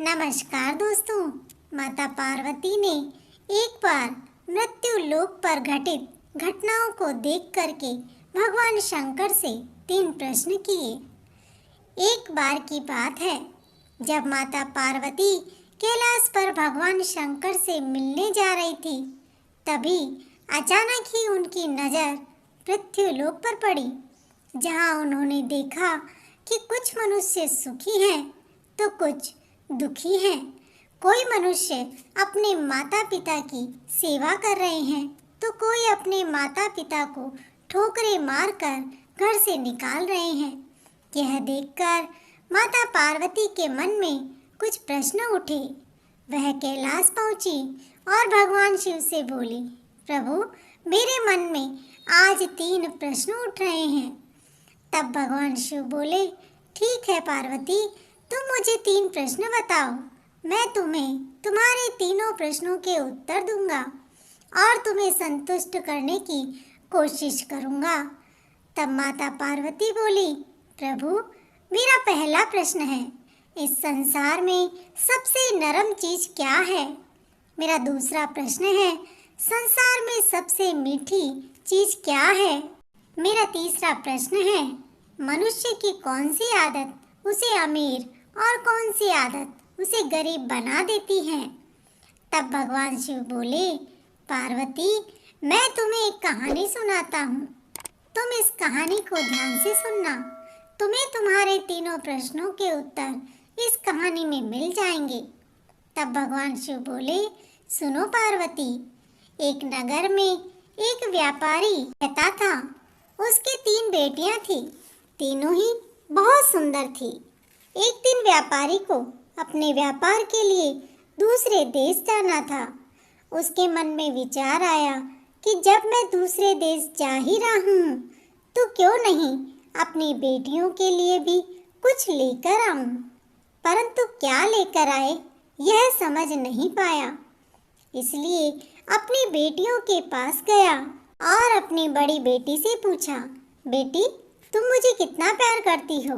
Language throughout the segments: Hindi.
नमस्कार दोस्तों। माता पार्वती ने एक बार मृत्यु लोक पर घटित घटनाओं को देख करके भगवान शंकर से 3 प्रश्न किए। एक बार की बात है, जब माता पार्वती कैलाश पर भगवान शंकर से मिलने जा रही थी, तभी अचानक ही उनकी नज़र पृथ्वी लोक पर पड़ी, जहां उन्होंने देखा कि कुछ मनुष्य सुखी हैं तो कुछ दुखी हैं। कोई मनुष्य अपने माता पिता की सेवा कर रहे हैं तो कोई अपने माता पिता को ठोकरें मारकर घर से निकाल रहे हैं। यह देखकर माता पार्वती के मन में कुछ प्रश्न उठे। वह कैलाश पहुंची और भगवान शिव से बोली, प्रभु, मेरे मन में आज 3 प्रश्न उठ रहे हैं। तब भगवान शिव बोले, ठीक है पार्वती, तुम मुझे 3 प्रश्न बताओ। मैं तुम्हें तुम्हारे तीनों प्रश्नों के उत्तर दूंगा और तुम्हें संतुष्ट करने की कोशिश करूंगा। तब माता पार्वती बोली, प्रभु, मेरा पहला प्रश्न है, इस संसार में सबसे नरम चीज क्या है? मेरा दूसरा प्रश्न है, संसार में सबसे मीठी चीज क्या है? मेरा तीसरा प्रश्न है, मनुष्य की कौन सी आदत उसे अमीर और कौन सी आदत उसे गरीब बना देती है? तब भगवान शिव बोले, पार्वती, मैं तुम्हें एक कहानी सुनाता हूँ। तुम इस कहानी को ध्यान से सुनना। तुम्हें तुम्हारे तीनों प्रश्नों के उत्तर इस कहानी में मिल जाएंगे। तब भगवान शिव बोले, सुनो पार्वती, एक नगर में एक व्यापारी रहता था। उसकी 3 बेटियां थी, तीनों ही बहुत सुंदर थी। एक दिन व्यापारी को अपने व्यापार के लिए दूसरे देश जाना था। उसके मन में विचार आया कि जब मैं दूसरे देश जा ही रहा हूँ, तो क्यों नहीं अपनी बेटियों के लिए भी कुछ लेकर आऊं। परंतु क्या लेकर आए यह समझ नहीं पाया। इसलिए अपनी बेटियों के पास गया और अपनी बड़ी बेटी से पूछा, बेटी, तुम मुझे कितना प्यार करती हो?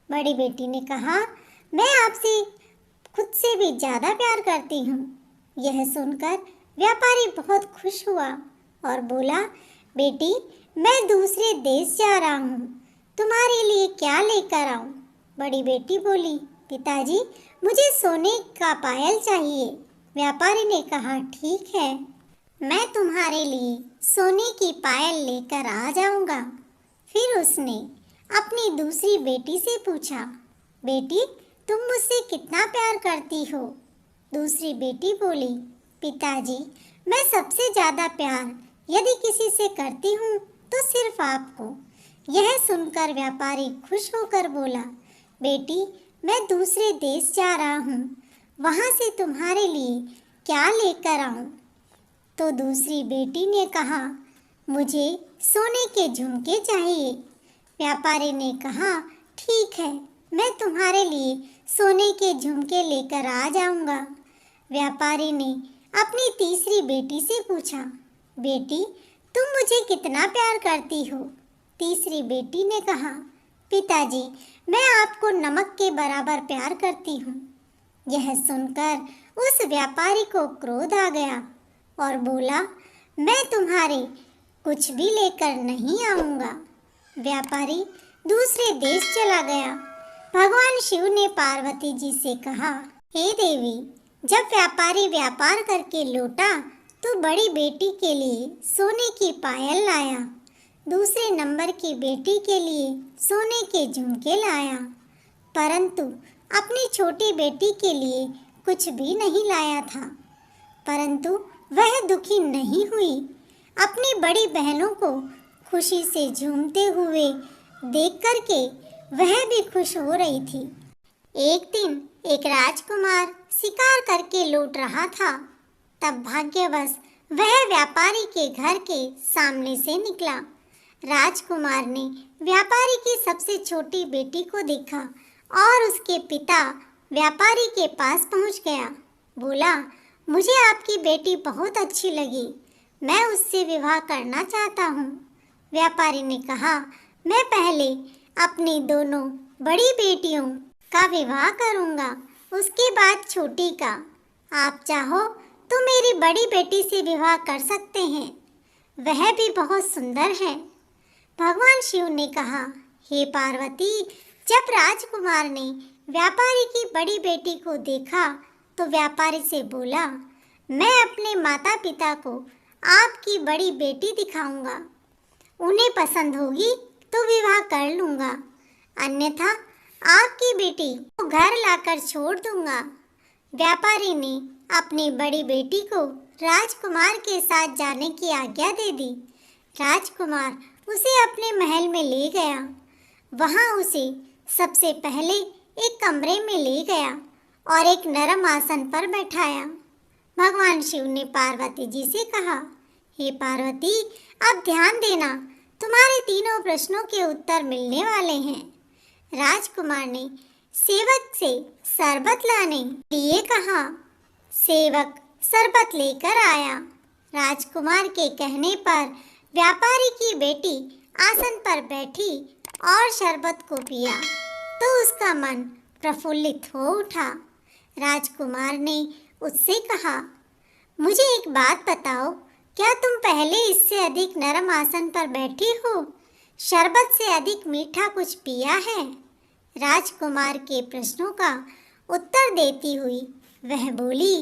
बड़ी बेटी ने कहा, मैं आपसे खुद से भी ज़्यादा प्यार करती हूँ। यह सुनकर व्यापारी बहुत खुश हुआ और बोला, बेटी, मैं दूसरे देश जा रहा हूँ, तुम्हारे लिए क्या लेकर आऊँ? बड़ी बेटी बोली, पिताजी, मुझे सोने का पायल चाहिए। व्यापारी ने कहा, ठीक है, मैं तुम्हारे लिए सोने की पायल लेकर आ जाऊँगा। फिर उसने अपनी दूसरी बेटी से पूछा, बेटी, तुम मुझसे कितना प्यार करती हो? दूसरी बेटी बोली, पिताजी, मैं सबसे ज़्यादा प्यार यदि किसी से करती हूँ तो सिर्फ आपको। यह सुनकर व्यापारी खुश होकर बोला, बेटी, मैं दूसरे देश जा रहा हूँ, वहाँ से तुम्हारे लिए क्या लेकर आऊँ? तो दूसरी बेटी ने कहा, मुझे सोने के झुमके चाहिए। व्यापारी ने कहा, ठीक है, मैं तुम्हारे लिए सोने के झुमके लेकर आ जाऊंगा। व्यापारी ने अपनी तीसरी बेटी से पूछा, बेटी, तुम मुझे कितना प्यार करती हो? तीसरी बेटी ने कहा, पिताजी, मैं आपको नमक के बराबर प्यार करती हूँ। यह सुनकर उस व्यापारी को क्रोध आ गया और बोला, मैं तुम्हारे कुछ भी लेकर नहीं आऊँगा। व्यापारी दूसरे देश चला गया। भगवान शिव ने पार्वती जी से कहा, हे देवी, जब व्यापारी व्यापार करके लौटा तो बड़ी बेटी के लिए सोने की पायल लाया, दूसरे नंबर की बेटी के लिए सोने के झुमके लाया, परंतु अपनी छोटी बेटी के लिए कुछ भी नहीं लाया था। परंतु वह दुखी नहीं हुई। अपनी बड़ी बहनों को खुशी से झूमते हुए देख करके वह भी खुश हो रही थी। एक दिन एक राजकुमार शिकार करके लौट रहा था। तब भाग्यवश वह व्यापारी के घर के सामने से निकला। राजकुमार ने व्यापारी की सबसे छोटी बेटी को देखा और उसके पिता व्यापारी के पास पहुंच गया। बोला, मुझे आपकी बेटी बहुत अच्छी लगी, मैं उससे विवाह करना चाहता हूँ। व्यापारी ने कहा, मैं पहले अपनी दोनों बड़ी बेटियों का विवाह करूँगा, उसके बाद छोटी का, आप चाहो तो मेरी बड़ी बेटी से विवाह कर सकते हैं, वह भी बहुत सुंदर है। भगवान शिव ने कहा, हे पार्वती, जब राजकुमार ने व्यापारी की बड़ी बेटी को देखा तो व्यापारी से बोला, मैं अपने माता पिता को आपकी बड़ी बेटी दिखाऊंगा, उन्हें पसंद होगी तो विवाह कर लूंगा, अन्यथा आपकी बेटी को घर लाकर छोड़ दूंगा। व्यापारी ने अपनी बड़ी बेटी को राजकुमार के साथ जाने की आज्ञा दे दी। राजकुमार उसे अपने महल में ले गया। वहां उसे सबसे पहले एक कमरे में ले गया और एक नरम आसन पर बैठाया। भगवान शिव ने पार्वती जी से कहा, हे पार्वती, अब ध्यान देना, तुम्हारे तीनों प्रश्नों के उत्तर मिलने वाले हैं। राजकुमार ने सेवक से शरबत लाने लिए कहा। सेवक शरबत लेकर आया। राजकुमार के कहने पर व्यापारी की बेटी आसन पर बैठी और शरबत को पिया तो उसका मन प्रफुल्लित हो उठा। राजकुमार ने उससे कहा, मुझे एक बात बताओ, क्या तुम पहले इससे अधिक नरम आसन पर बैठी हो? शरबत से अधिक मीठा कुछ पिया है? राजकुमार के प्रश्नों का उत्तर देती हुई वह बोली,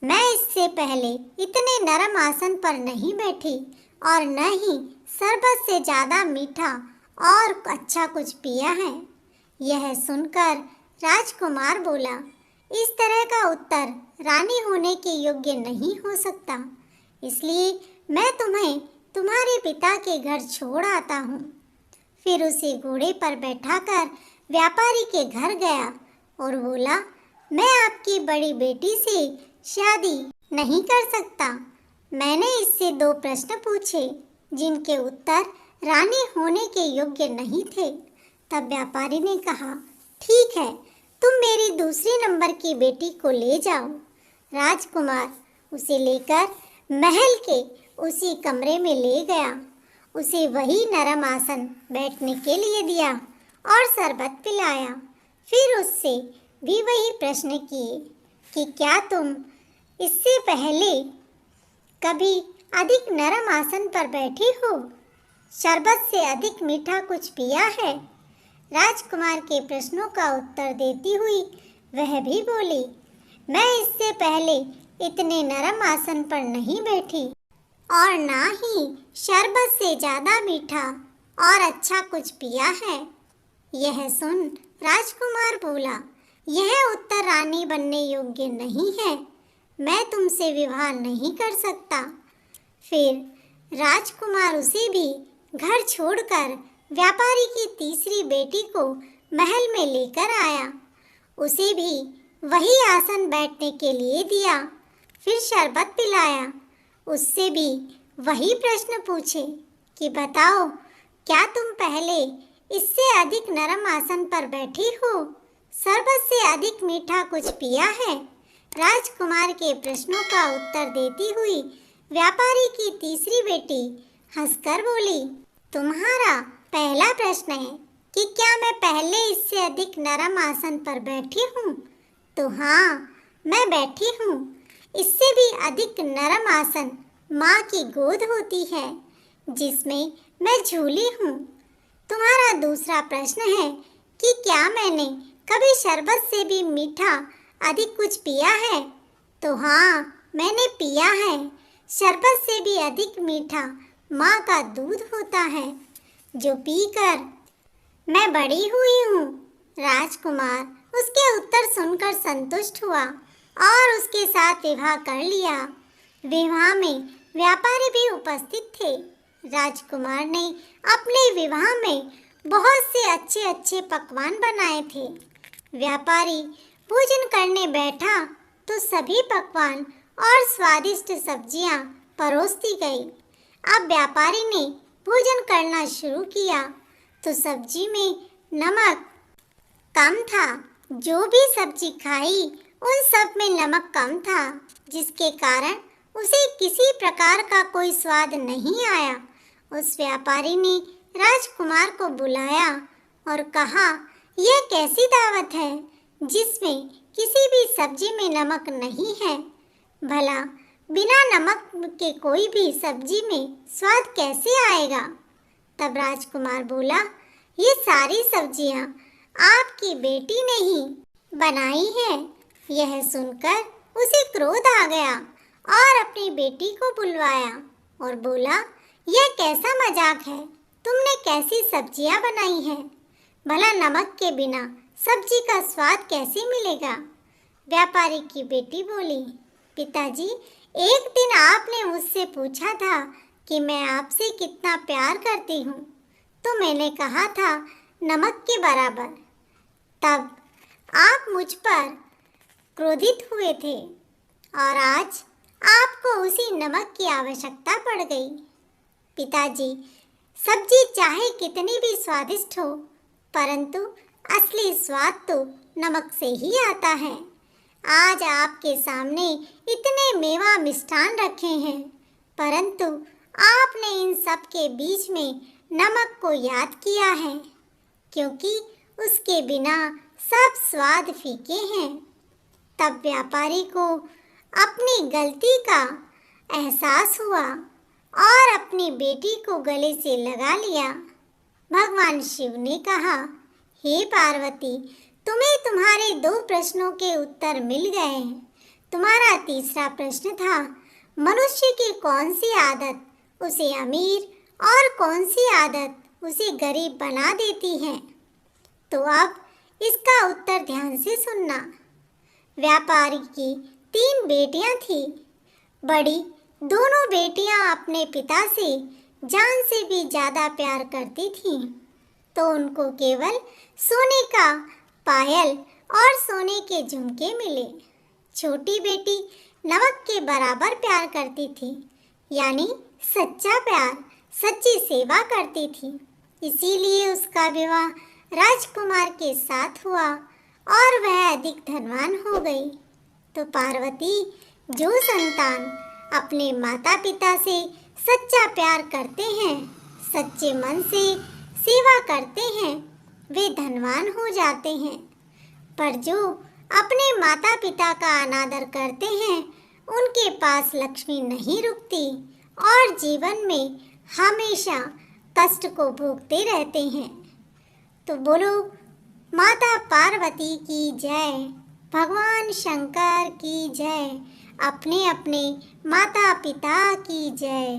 मैं इससे पहले इतने नरम आसन पर नहीं बैठी और न ही शरबत से ज़्यादा मीठा और अच्छा कुछ पिया है। यह सुनकर राजकुमार बोला, इस तरह का उत्तर रानी होने के योग्य नहीं हो सकता, इसलिए मैं तुम्हें तुम्हारे पिता के घर छोड़ आता हूँ। फिर उसे घोड़े पर बैठाकर व्यापारी के घर गया और बोला, मैं आपकी बड़ी बेटी से शादी नहीं कर सकता। मैंने इससे 2 प्रश्न पूछे जिनके उत्तर रानी होने के योग्य नहीं थे। तब व्यापारी ने कहा, ठीक है, तुम मेरी दूसरी नंबर की बेटी को ले जाओ। राजकुमार उसे लेकर महल के उसी कमरे में ले गया। उसे वही नरम आसन बैठने के लिए दिया और शरबत पिलाया। फिर उससे भी वही प्रश्न किए कि क्या तुम इससे पहले कभी अधिक नरम आसन पर बैठी हो? शरबत से अधिक मीठा कुछ पिया है? राजकुमार के प्रश्नों का उत्तर देती हुई वह भी बोली, मैं इससे पहले इतने नरम आसन पर नहीं बैठी और ना ही शरबत से ज़्यादा मीठा और अच्छा कुछ पिया है। यह सुन राजकुमार बोला, यह उत्तर रानी बनने योग्य नहीं है, मैं तुमसे विवाह नहीं कर सकता। फिर राजकुमार उसे भी घर छोड़कर व्यापारी की तीसरी बेटी को महल में लेकर आया। उसे भी वही आसन बैठने के लिए दिया। फिर शरबत पिलाया। उससे भी वही प्रश्न पूछे कि बताओ, क्या तुम पहले इससे अधिक नरम आसन पर बैठी हो? शरबत से अधिक मीठा कुछ पिया है? राजकुमार के प्रश्नों का उत्तर देती हुई व्यापारी की तीसरी बेटी हंसकर बोली, तुम्हारा पहला प्रश्न है कि क्या मैं पहले इससे अधिक नरम आसन पर बैठी हूँ? तो हाँ, मैं बैठी हूँ। इससे भी अधिक नरम आसन माँ की गोद होती है, जिसमें मैं झूली हूँ। तुम्हारा दूसरा प्रश्न है कि क्या मैंने कभी शरबत से भी मीठा अधिक कुछ पिया है? तो हाँ, मैंने पिया है। शरबत से भी अधिक मीठा माँ का दूध होता है, जो पीकर मैं बड़ी हुई हूँ। राजकुमार उसके उत्तर सुनकर संतुष्ट हुआ और उसके साथ विवाह कर लिया। विवाह में व्यापारी भी उपस्थित थे। राजकुमार ने अपने विवाह में बहुत से अच्छे अच्छे पकवान बनाए थे। व्यापारी भोजन करने बैठा तो सभी पकवान और स्वादिष्ट सब्जियां परोसती गई। अब व्यापारी ने भोजन करना शुरू किया तो सब्जी में नमक कम था। जो भी सब्जी खाई उन सब में नमक कम था, जिसके कारण उसे किसी प्रकार का कोई स्वाद नहीं आया। उस व्यापारी ने राजकुमार को बुलाया और कहा, यह कैसी दावत है जिसमें किसी भी सब्जी में नमक नहीं है। भला बिना नमक के कोई भी सब्जी में स्वाद कैसे आएगा? तब राजकुमार बोला, ये सारी सब्जियां आपकी बेटी ने ही बनाई है। यह सुनकर उसे क्रोध आ गया और अपनी बेटी को बुलवाया और बोला, यह कैसा मजाक है? तुमने कैसी सब्जियां बनाई हैं? भला नमक के बिना सब्जी का स्वाद कैसे मिलेगा? व्यापारी की बेटी बोली, पिताजी, एक दिन आपने मुझसे पूछा था कि मैं आपसे कितना प्यार करती हूँ, तो मैंने कहा था नमक के बराबर। तब आप मुझ पर क्रोधित हुए थे और आज आपको उसी नमक की आवश्यकता पड़ गई। पिताजी, सब्जी चाहे कितनी भी स्वादिष्ट हो, परंतु असली स्वाद तो नमक से ही आता है। आज आपके सामने इतने मेवा मिष्ठान रखे हैं, परंतु आपने इन सब के बीच में नमक को याद किया है, क्योंकि उसके बिना सब स्वाद फीके हैं। तब व्यापारी को अपनी गलती का एहसास हुआ और अपनी बेटी को गले से लगा लिया। भगवान शिव ने कहा, हे पार्वती, तुम्हें तुम्हारे 2 प्रश्नों के उत्तर मिल गए हैं। तुम्हारा तीसरा प्रश्न था, मनुष्य की कौन सी आदत उसे अमीर और कौन सी आदत उसे गरीब बना देती है? तो अब इसका उत्तर ध्यान से सुनना। व्यापारी की 3 बेटियां थीं। बड़ी दोनों बेटियां अपने पिता से जान से भी ज़्यादा प्यार करती थीं, तो उनको केवल सोने का पायल और सोने के झुमके मिले। छोटी बेटी नमक के बराबर प्यार करती थी, यानी सच्चा प्यार, सच्ची सेवा करती थी। इसीलिए उसका विवाह राजकुमार के साथ हुआ और वह अधिक धनवान हो गई। तो पार्वती, जो संतान अपने माता पिता से सच्चा प्यार करते हैं, सच्चे मन से सेवा करते हैं, वे धनवान हो जाते हैं। पर जो अपने माता पिता का अनादर करते हैं, उनके पास लक्ष्मी नहीं रुकती और जीवन में हमेशा कष्ट को भोगते रहते हैं। तो बोलो माता पार्वती की जय, भगवान शंकर की जय, अपने अपने माता पिता की जय।